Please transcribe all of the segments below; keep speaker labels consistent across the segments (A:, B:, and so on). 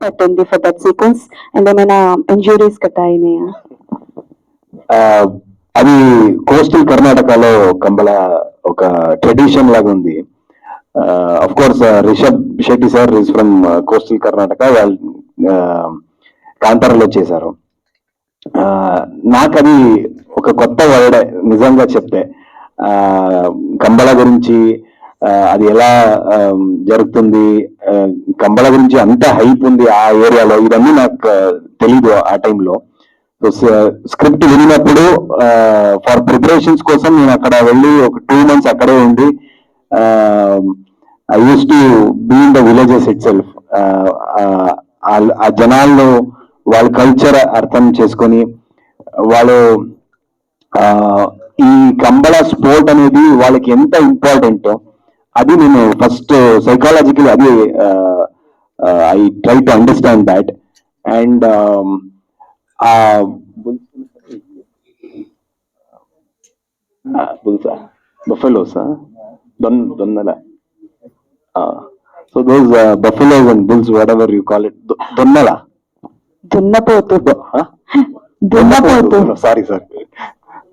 A: పట్టింది for that sequence and ఏమైనా injuries cut అయినాయా?
B: అది కోస్టల్ కర్ణాటకలో కంబళ ఒక ట్రెడిషన్ లాగా ఉంది. Of course Rishab Shetty sir is from coastal Karnataka, వాళ్ళు కాంతారలో చేశారు. నాకు అది ఒక కొత్త వర్డ్ నిజంగా చెప్తే. కంబళ గురించి అది ఎలా జరుగుతుంది, కంబళ గురించి అంత హైప్ ఉంది ఆ ఏరియాలో, ఇవన్నీ నాకు తెలీదు ఆ టైంలో. స్క్రిప్ట్ వినినప్పుడు ఫర్ ప్రిపరేషన్స్ కోసం నేను అక్కడ వెళ్ళి ఒక 2 months అక్కడే ఉండి I use to be in the villages itself. ఆ జనాల్లో వాళ్ళ కల్చర్ అర్థం చేసుకొని, వాళ్ళు ఈ కంబళ స్పోర్ట్ అనేది వాళ్ళకి ఎంత ఇంపార్టెంట్ అది నేను ఫస్ట్ సైకాలజికల్ అది I try to understand that. And buffaloes, donnala. So those buffaloes and bulls, whatever you call it, donnala.
A: దున్నపోతు.
B: Sorry.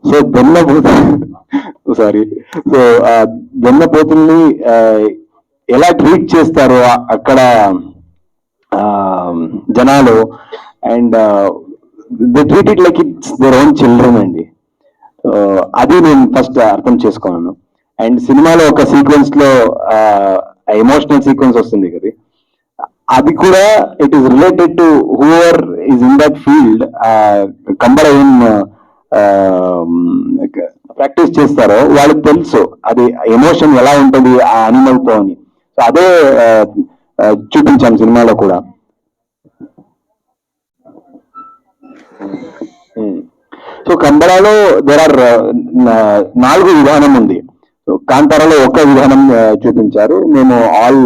B: So దున్నపోతు, సారీ. సో దున్నపోతుల్ని ఎలా ట్రీట్ చేస్తారో అక్కడ జనాలు, and they treat it like it's their own children అండి. అది నేను first అర్థం చేసుకున్నాను. అండ్ సినిమాలో ఒక సీక్వెన్స్ లో ఎమోషనల్ సీక్వెన్స్ వస్తుంది కదా, అది కూడా it is related to whoever is in that field. Kambala ఏం ప్రాక్టీస్ చేస్తారో వాళ్ళకి తెలుసు అది ఎమోషన్ ఎలా ఉంటుంది ఆ అనిమల్ తో అని. సో అదే చూపించాం సినిమాలో కూడా. సో కంబళలో దేర్ ఆర్ 4 విధానం ఉంది. కాంతారాలో ఒక విధానం చూపించారు, మేము ఆల్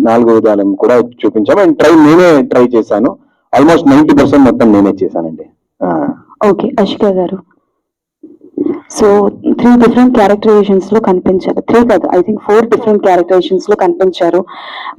B: 4 విధానం కూడా చూపించాము. అండ్ నేనే ట్రై చేశాను. ఆల్మోస్ట్ 90% మొత్తం నేనే చేశానండి.
A: ఓకే, అశిక గారు, సో 3 different క్యారెక్టరైజేషన్స్ లో కనిపించారు. 3 కాదు, ఐ థింక్ 4 different క్యారెక్టరైజేషన్స్ లో కనిపించారు.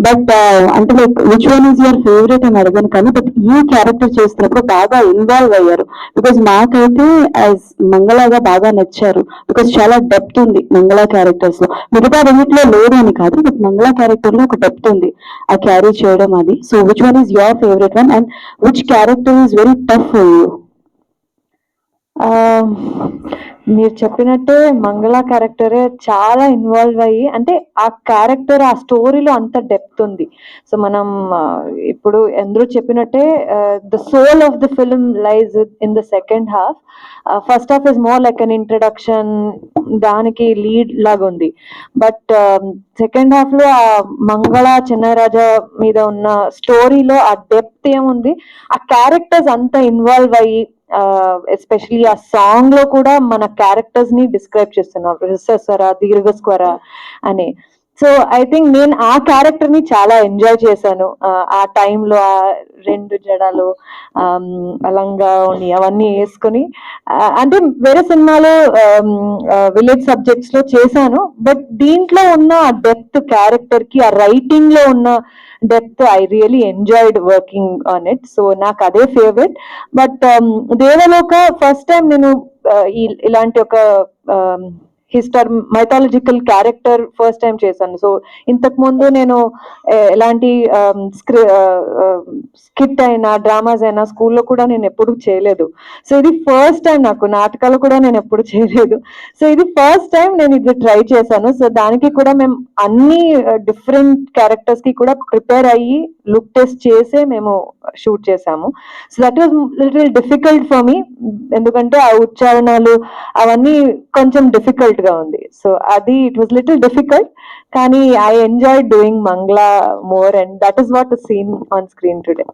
A: బట్ అంటే like which one is your favourite అని అడగాను, కానీ బట్ ఈ క్యారెక్టర్ చేస్తున్నప్పుడు బాగా ఇన్వాల్వ్ అయ్యారు. బికాజ్ మాకైతే యాజ్ మంగళగా బాగా నచ్చారు. బికాజ్ చాలా డెప్త్ ఉంది మంగళ క్యారెక్టర్స్ లో. మిగతా రెండిట్లో లేదు అని కాదు, బట్ మంగళ క్యారెక్టర్ లో ఒక డెప్త్ ఉంది ఆ క్యారీ చేయడం అది. So which one is your favourite one and which character is very tough for you?
C: మీరు చెప్పినట్టే మంగళ క్యారెక్టరే చాలా ఇన్వాల్వ్ అయ్యి, అంటే ఆ క్యారెక్టర్ ఆ స్టోరీలో అంత డెప్త్ ఉంది. సో మనం ఇప్పుడు అందరూ చెప్పినట్టే the soul of the film lies in the second half. First half is more like an introduction, దానికి లీడ్ లాగా ఉంది. బట్ సెకండ్ హాఫ్ లో ఆ మంగళ చిన్నరాజా మీద ఉన్న స్టోరీలో ఆ డెప్త్ ఏముంది, ఆ క్యారెక్టర్స్ అంతా ఇన్వాల్వ్ అయ్యి, ఎస్పెషలీ ఆ సాంగ్ లో కూడా మన క్యారెక్టర్స్ ని డిస్క్రైబ్ చేస్తున్నారు, రిసస్వర దీర్ఘస్వర అని. సో ఐ థింక్ నేను ఆ క్యారెక్టర్ ని చాలా ఎంజాయ్ చేశాను. ఆ టైంలో ఆ 2 జడలు, అలంగా అవన్నీ వేసుకుని, అంటే వేరే సినిమాలో విలేజ్ సబ్జెక్ట్స్ లో చేశాను, బట్ దీంట్లో ఉన్న ఆ డెప్త్ క్యారెక్టర్ కి, ఆ రైటింగ్ లో ఉన్న depth, I really enjoyed working on it. So నాకు అదే ఫేవరెట్. బట్ దేవలోక ఫస్ట్ టైం నేను ఇలాంటి ఒక మైథాలజికల్ క్యారెక్టర్ ఫస్ట్ టైం చేశాను. సో ఇంతకు ముందు నేను ఎలాంటి స్కిట్ అయినా డ్రామాస్ అయినా స్కూల్లో కూడా నేను ఎప్పుడు చేయలేదు. సో ఇది ఫస్ట్ టైం, నాకు నాటకాలు కూడా నేను ఎప్పుడు చేయలేదు. సో ఇది ఫస్ట్ టైం నేను ఇది ట్రై చేశాను. సో దానికి కూడా మేము అన్ని డిఫరెంట్ క్యారెక్టర్స్ కి కూడా ప్రిపేర్ అయ్యి లుక్ టెస్ట్ చేసే మేము షూట్ చేసాము. So that was little difficult for me, ఎందుకంటే ఆ ఉచ్చారణలు అవన్నీ కొంచెం డిఫికల్ట్ గా ఉంది. సో అది ఇట్ వాజ్ లిటిల్ డిఫికల్ట్, కానీ I enjoy doing Mangla more, and that is what the scene on screen today.